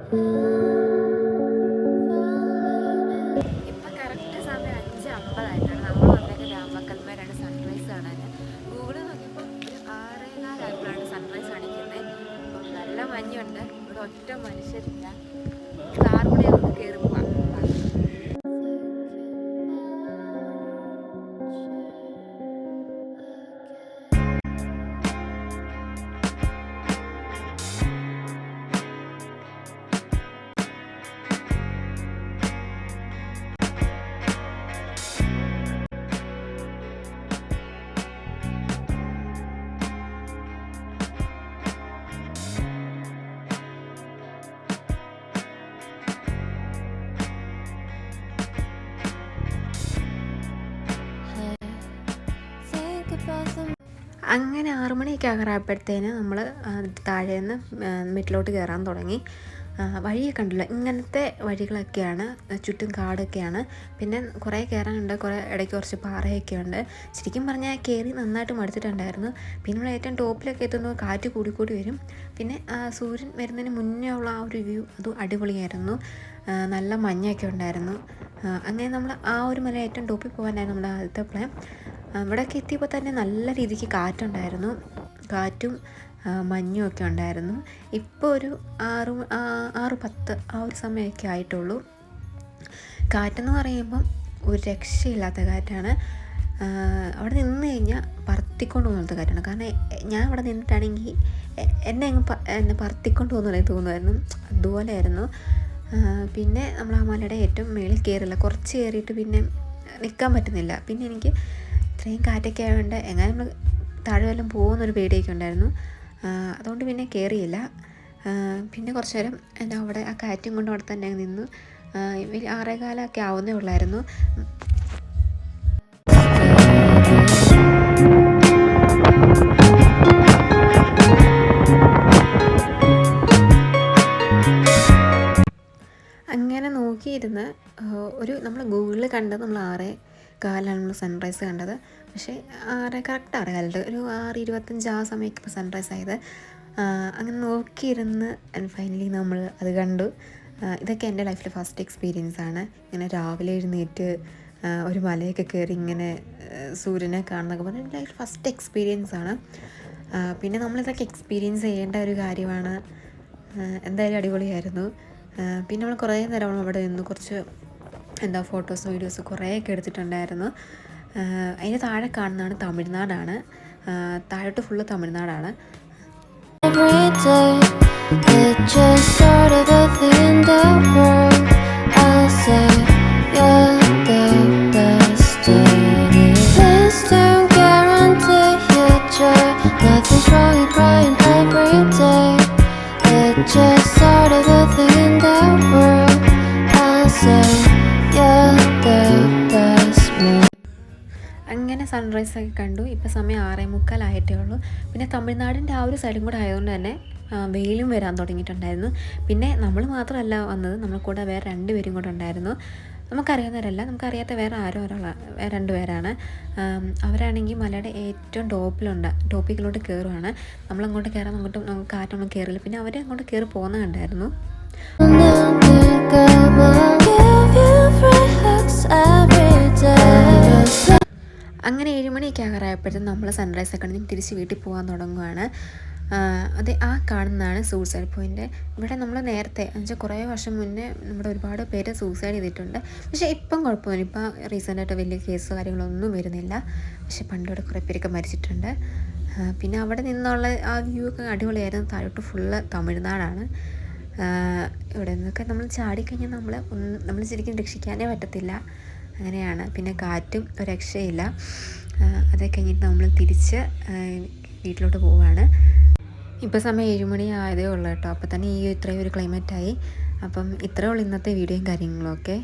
ഇപ്പം കറക്റ്റ് സമയം 5:50 നമ്മൾ വന്നേക്ക് രാമക്കൽമേടാണ് സൺറൈസ് കാണാൻ. ഗൂഗിളിൽ നോക്കിയപ്പോൾ ഒരു 6:15 സൺറൈസ് കാണിക്കുന്നത്. അപ്പം നല്ല മഞ്ഞുണ്ട്, ഇവിടെ ഒറ്റ മനുഷ്യരില്ല. കാർ കൂടെ നമുക്ക് കയറി പോവാം. അങ്ങനെ 6 മണിയൊക്കെ ആകാറായപ്പോഴത്തേന് നമ്മൾ താഴേന്ന് വീട്ടിലോട്ട് കയറാൻ തുടങ്ങി. വഴിയൊക്കെ ഉണ്ടല്ലോ, ഇങ്ങനത്തെ വഴികളൊക്കെയാണ്, ചുറ്റും കാടൊക്കെയാണ്. പിന്നെ കുറേ കയറാനുണ്ട്, കുറേ ഇടയ്ക്ക് കുറച്ച് പാറയൊക്കെ ഉണ്ട്. ശരിക്കും പറഞ്ഞാൽ കയറി നന്നായിട്ട് മടുത്തിട്ടുണ്ടായിരുന്നു. പിന്നെ നമ്മൾ ഏറ്റവും ടോപ്പിലൊക്കെ എത്തുമ്പോൾ കാറ്റ് കൂടിക്കൂടി വരും. പിന്നെ സൂര്യൻ വരുന്നതിന് മുന്നേ ഉള്ള ആ ഒരു വ്യൂ അത് അടിപൊളിയായിരുന്നു. നല്ല മഞ്ഞൊക്കെ ഉണ്ടായിരുന്നു. അങ്ങനെ നമ്മൾ ആ ഒരു മല ഏറ്റവും ടോപ്പിൽ പോകാനായിരുന്നു നമ്മുടെ ആദ്യത്തെ പ്ലാൻ. ഇവിടെയൊക്കെ എത്തിയപ്പോൾ തന്നെ നല്ല രീതിക്ക് കാറ്റുണ്ടായിരുന്നു, കാറ്റും മഞ്ഞും ഒക്കെ ഉണ്ടായിരുന്നു. ഇപ്പോൾ ഒരു 6:10 ആ ഒരു സമയമൊക്കെ ആയിട്ടുള്ളൂ. കാറ്റെന്ന് പറയുമ്പം ഒരു രക്ഷയില്ലാത്ത കാറ്റാണ്. അവിടെ നിന്ന് കഴിഞ്ഞാൽ പറത്തിക്കൊണ്ട് പോകുന്നത്തെ കാറ്റാണ്. കാരണം ഞാൻ അവിടെ നിന്നിട്ടാണെങ്കിൽ എന്നെ പറത്തിക്കൊണ്ട് പോകുന്നതേ തോന്നുമായിരുന്നു, അതുപോലെയായിരുന്നു. പിന്നെ നമ്മൾ ആ മലയുടെ ഏറ്റവും മേളിൽ കയറില്ല, കുറച്ച് കയറിയിട്ട് പിന്നെ നിൽക്കാൻ പറ്റുന്നില്ല. പിന്നെ എനിക്ക് ഇത്രയും കാറ്റൊക്കെ ആയതുകൊണ്ട് എങ്ങനെ നമ്മൾ താഴെ വല്ലതും പോകുന്നൊരു പേടിയൊക്കെ ഉണ്ടായിരുന്നു. അതുകൊണ്ട് പിന്നെ കയറിയില്ല. പിന്നെ കുറച്ച് നേരം എൻ്റെ അവിടെ ആ കാറ്റും കൊണ്ട് അവിടെ തന്നെ നിന്നു. 6:15 ആവുന്നേ ഉള്ളായിരുന്നു. അങ്ങനെ നോക്കിയിരുന്ന് നമ്മൾ ഗൂഗിളിൽ കണ്ടത് നമ്മൾ 6:15 നമ്മൾ സൺറൈസ് കണ്ടത്. പക്ഷേ കറക്റ്റ് 6:15 ഒരു 6:25 ആ സമയമൊക്കെ ഇപ്പോൾ സൺറൈസ് ആയത്. അങ്ങനെ നോക്കിയിരുന്ന് ഫൈനലി നമ്മൾ അത് കണ്ടു. ഇതൊക്കെ എൻ്റെ ലൈഫിലെ ഫസ്റ്റ് എക്സ്പീരിയൻസ് ആണ്. ഇങ്ങനെ രാവിലെ എഴുന്നേറ്റ് ഒരു മലയൊക്കെ കയറി ഇങ്ങനെ സൂര്യനെ കാണുന്നൊക്കെ പറഞ്ഞാൽ എൻ്റെ ലൈഫിൽ ഫസ്റ്റ് എക്സ്പീരിയൻസ് ആണ്. പിന്നെ നമ്മളിതൊക്കെ എക്സ്പീരിയൻസ് ചെയ്യേണ്ട ഒരു കാര്യമാണ്. എന്തായാലും അടിപൊളിയായിരുന്നു. പിന്നെ നമ്മൾ കുറേ നേരം അവിടെ നിന്ന് കുറച്ച് ഫോട്ടോസ് വീഡിയോസ് കുറേയൊക്കെ എടുത്തിട്ടുണ്ടായിരുന്നു. അതിന് താഴെ കാണുന്നതാണ് തമിഴ്നാടാണ്. താഴോട്ട് ഫുള്ള് തമിഴ്നാടാണ്. അങ്ങനെ സൺറൈസൊക്കെ കണ്ടു. ഇപ്പോൾ സമയം 6:45 ആയിട്ടേ ഉള്ളൂ. പിന്നെ തമിഴ്നാടിൻ്റെ ആ ഒരു സൈഡും കൂടെ ആയതുകൊണ്ട് തന്നെ വെയിലും വരാൻ തുടങ്ങിയിട്ടുണ്ടായിരുന്നു. പിന്നെ നമ്മൾ മാത്രമല്ല വന്നത്, നമ്മൾ കൂടെ വേറെ 2 പേരും കൂടെ ഉണ്ടായിരുന്നു. നമുക്കറിയാവുന്നവരല്ല, നമുക്കറിയാത്ത വേറെ വേറെ 2 പേരാണ്. അവരാണെങ്കിൽ മലയുടെ ഏറ്റവും ടോപ്പിലോട്ട് കയറുവാണ്. നമ്മളങ്ങോട്ട് കയറാൻ നമുക്ക് കാറ്റൊന്നും കയറില്ല. പിന്നെ അവർ അങ്ങോട്ട് കയറി പോകുന്നത് കണ്ടായിരുന്നു. അങ്ങനെ 7 മണിയൊക്കെ ആകാറായപ്പോഴത്തേക്കും നമ്മൾ സൺറൈസൊക്കെ കഴിഞ്ഞ് തിരിച്ച് വീട്ടിൽ പോകാൻ തുടങ്ങുകയാണ്. അത് ആ കാണുന്നതാണ് സൂസൈഡ് പോയിൻ്റ്. ഇവിടെ നമ്മൾ നേരത്തെ എന്നുവെച്ചാൽ കുറേ വർഷം മുന്നേ നമ്മുടെ ഒരുപാട് പേര് സൂസൈഡ് ചെയ്തിട്ടുണ്ട്. പക്ഷേ ഇപ്പം കുഴപ്പമില്ല, ഇപ്പം റീസെൻ്റായിട്ട് വലിയ കേസ് കാര്യങ്ങളൊന്നും വരുന്നില്ല. പക്ഷേ പണ്ടിവിടെ കുറേ പേരൊക്കെ മരിച്ചിട്ടുണ്ട്. പിന്നെ അവിടെ നിന്നുള്ള ആ വ്യൂ ഒക്കെ അടിപൊളിയായിരുന്നു. താഴോട്ട് ഫുള്ള് തമിഴ്നാടാണ്. ഇവിടെ നിന്നൊക്കെ നമ്മൾ ചാടിക്കഴിഞ്ഞാൽ നമ്മൾ ശരിക്കും രക്ഷിക്കാനേ പറ്റത്തില്ല, അങ്ങനെയാണ്. പിന്നെ കാറ്റും ഒരു രക്ഷയില്ല. അതൊക്കെ കഴിഞ്ഞിട്ട് നമ്മൾ തിരിച്ച് വീട്ടിലോട്ട് പോവുകയാണ്. ഇപ്പോൾ സമയം 7 മണി ആയതേ ഉള്ളൂ കേട്ടോ. അപ്പോൾ തന്നെ ഇത്രയും ഒരു ക്ലൈമറ്റായി. അപ്പം ഇത്രയേ ഉള്ളൂ ഇന്നത്തെ വീഡിയോയും കാര്യങ്ങളൊക്കെ.